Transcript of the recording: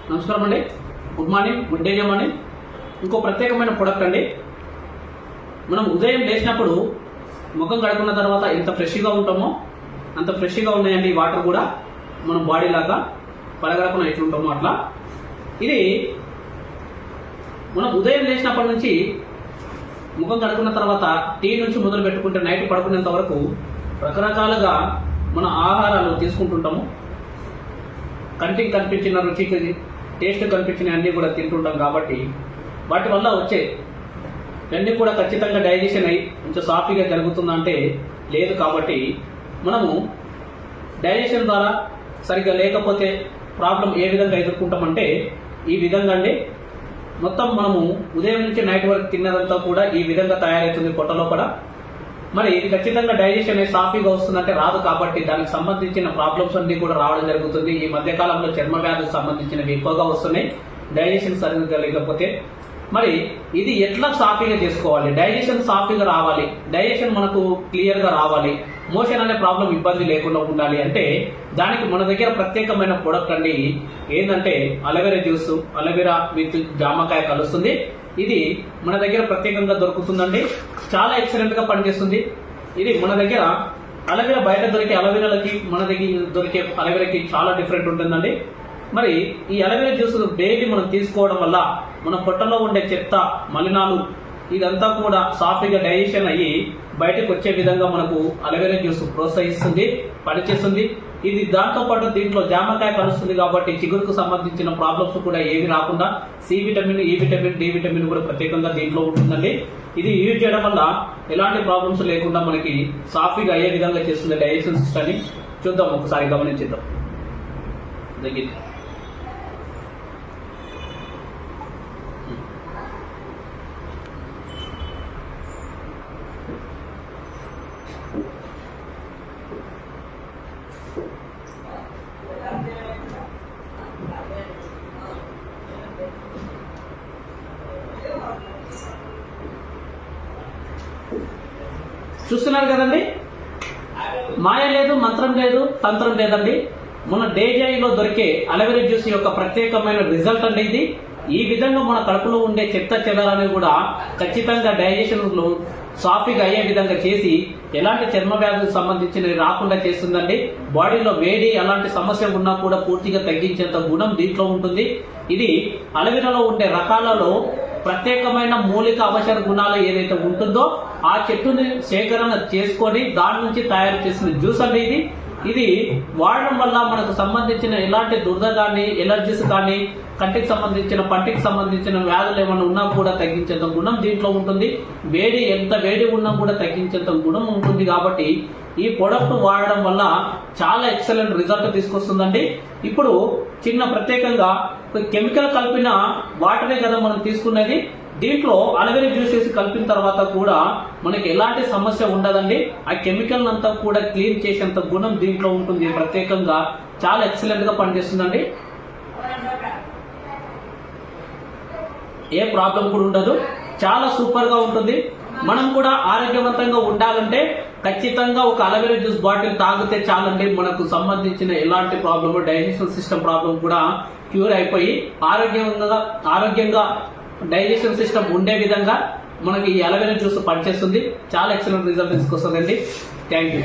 నమస్కారం అండి. Good morning, good day morning. ఇంకో ప్రత్యేకమైన ప్రొడక్ట్ అండి. మనం ఉదయం లేచినప్పుడు ముఖం కడుక్కున్న తర్వాత ఎంత ఫ్రెష్గా ఉంటామో అంత ఫ్రెష్గా ఉన్నాయండి ఈ వాటర్ కూడా. మనం బాడీ లాగా పరగడకుండా ఎట్లుంటామో అట్లా. ఇది మనం ఉదయం లేచినప్పటి నుంచి ముఖం కడుక్కున్న తర్వాత టీ నుంచి మొదలు పెట్టుకుంటే నైట్ పడుకునేంత వరకు రకరకాలుగా మన ఆహారాలు తీసుకుంటుంటాము. కంటికి కనిపించిన రుచికి టేస్ట్ కనిపించిన అన్నీ కూడా తింటుంటాం కాబట్టి వాటి వల్ల వచ్చే అన్నీ కూడా ఖచ్చితంగా డైజెషన్ అయ్యి కొంచెం సాఫీగా జరుగుతుందంటే లేదు. కాబట్టి మనము డైజెషన్ ద్వారా సరిగ్గా లేకపోతే ప్రాబ్లం ఏ విధంగా ఎదుర్కొంటామంటే ఈ విధంగా అండి. మొత్తం మనము ఉదయం నుంచి నైట్ వరకు తిన్నదంతా కూడా ఈ విధంగా తయారవుతుంది పొట్ట లోపల. మరి ఇది ఖచ్చితంగా డైజెషన్ అనేది సాఫీగా వస్తుందంటే రాదు. కాబట్టి దానికి సంబంధించిన ప్రాబ్లమ్స్ అన్ని కూడా రావడం జరుగుతుంది. ఈ మధ్యకాలంలో చర్మ వ్యాధులకు సంబంధించినవి ఎక్కువగా వస్తున్నాయి డైజెషన్ సరిగ్గా లేకపోతే. మరి ఇది ఎట్లా సాఫీగా చేసుకోవాలి? డైజెషన్ సాఫీగా రావాలి, డైజెషన్ మనకు క్లియర్గా రావాలి, మోషన్ అనే ప్రాబ్లం ఇబ్బంది లేకుండా ఉండాలి అంటే దానికి మన దగ్గర ప్రత్యేకమైన ప్రొడక్ట్ అండి. ఏంటంటే అలోవెరా జ్యూస్, అలోవెరా విత్ జామకాయ కలుస్తుంది. ఇది మన దగ్గర ప్రత్యేకంగా దొరుకుతుందండి. చాలా ఎక్సలెంట్ గా పనిచేస్తుంది. ఇది మన దగ్గర అలోవెరా బయట దొరికే అలోవెరాలకి మన దగ్గర దొరికే అలోవెరాకి చాలా డిఫరెంట్ ఉంటుందండి. మరి ఈ అలోవెరా జ్యూస్ డైలీ మనం తీసుకోవడం వల్ల మన పొట్టలో ఉండే చెత్త, మలినాలు ఇదంతా కూడా సాఫీగా డైజెషన్ అయ్యి బయటకు వచ్చే విధంగా మనకు అలోవెరా జ్యూస్ ప్రోత్సహిస్తుంది, పనిచేస్తుంది. ఇది దాంతో పాటు దీంట్లో జామకాయ కలుస్తుంది కాబట్టి చిగురుకు సంబంధించిన ప్రాబ్లమ్స్ కూడా ఏవి రాకుండా సి విటమిన్, ఈ విటమిన్, డి విటమిన్ కూడా ప్రత్యేకంగా దీంట్లో ఉంటుందండి. ఇది యూజ్ చేయడం వల్ల ఎలాంటి ప్రాబ్లమ్స్ లేకుండా మనకి సాఫీగా అయ్యే విధంగా చేస్తుంది డైజెషన్ సిస్టమ్ని. చూద్దాం, ఒకసారి గమనించిద్దాం. దగ్గర చూస్తున్నారు కదండి. మాయ లేదు, మంత్రం లేదు, తంత్రం లేదండి. మన డేజాయిలో దొరికే అలోవెరా జ్యూస్ యొక్క ప్రత్యేకమైన రిజల్ట్ అండి ఇది. ఈ విధంగా మన కడుపులో ఉండే చెత్త చెదాలని కూడా ఖచ్చితంగా డైజెషన్ లో సాఫీగా అయ్యే విధంగా చేసి ఎలాంటి చర్మ వ్యాధులకు సంబంధించినవి రాకుండా చేస్తుందండి. బాడీలో వేడి అలాంటి సమస్య ఉన్నా కూడా పూర్తిగా తగ్గించేంత గుణం దీంట్లో ఉంటుంది. ఇది అలోవెరాలో ఉండే రకాలలో ప్రత్యేకమైన మూలిక అవసర గుణాలు ఏదైతే ఉంటుందో ఆ చెట్టుని సేకరణ చేసుకొని దాని నుంచి తయారు చేసిన జ్యూస్ అండి ఇది. ఇది వాడడం వల్ల మనకు సంబంధించిన ఎలాంటి దురద కానీ, ఎలర్జీస్ కానీ, కంటికి సంబంధించిన, పంటికి సంబంధించిన వ్యాధులు ఏమైనా ఉన్నా కూడా తగ్గించేంత గుణం దీంట్లో ఉంటుంది. వేడి ఎంత వేడి ఉన్నా కూడా తగ్గించేంత గుణం ఉంటుంది. కాబట్టి ఈ ప్రొడక్ట్ వాడడం వల్ల చాలా ఎక్సలెంట్ రిజల్ట్ తీసుకొస్తుందండి. ఇప్పుడు చిన్న ప్రత్యేకంగా కెమికల్ కలిపిన వాటరే కదా మనం తీసుకునేది. దీంట్లో అలోవెరా జ్యూస్ వేసి కలిపిన తర్వాత కూడా మనకి ఎలాంటి సమస్య ఉండదండి. ఆ కెమికల్ అంతా కూడా క్లీన్ చేసేంత గుణం దీంట్లో ఉంటుంది. ప్రత్యేకంగా చాలా ఎక్సలెంట్ గా పనిచేస్తుందండి. ఏ ప్రాబ్లం కూడా ఉండదు, చాలా సూపర్ గా ఉంటుంది. మనం కూడా ఆరోగ్యవంతంగా ఉండాలంటే ఖచ్చితంగా ఒక అలోవెరా జ్యూస్ బాటిల్ తాగితే చాలండి. మనకు సంబంధించిన ఎలాంటి ప్రాబ్లమ్, డైజెషన్ సిస్టమ్ ప్రాబ్లం కూడా క్యూర్ అయిపోయి ఆరోగ్యంగా డైజెషన్ సిస్టమ్ ఉండే విధంగా మనకి ఈ అలోవెరా జ్యూస్ పనిచేస్తుంది. చాలా ఎక్సలెంట్ రిజల్ట్ తీసుకొస్తుందండి. Thank you.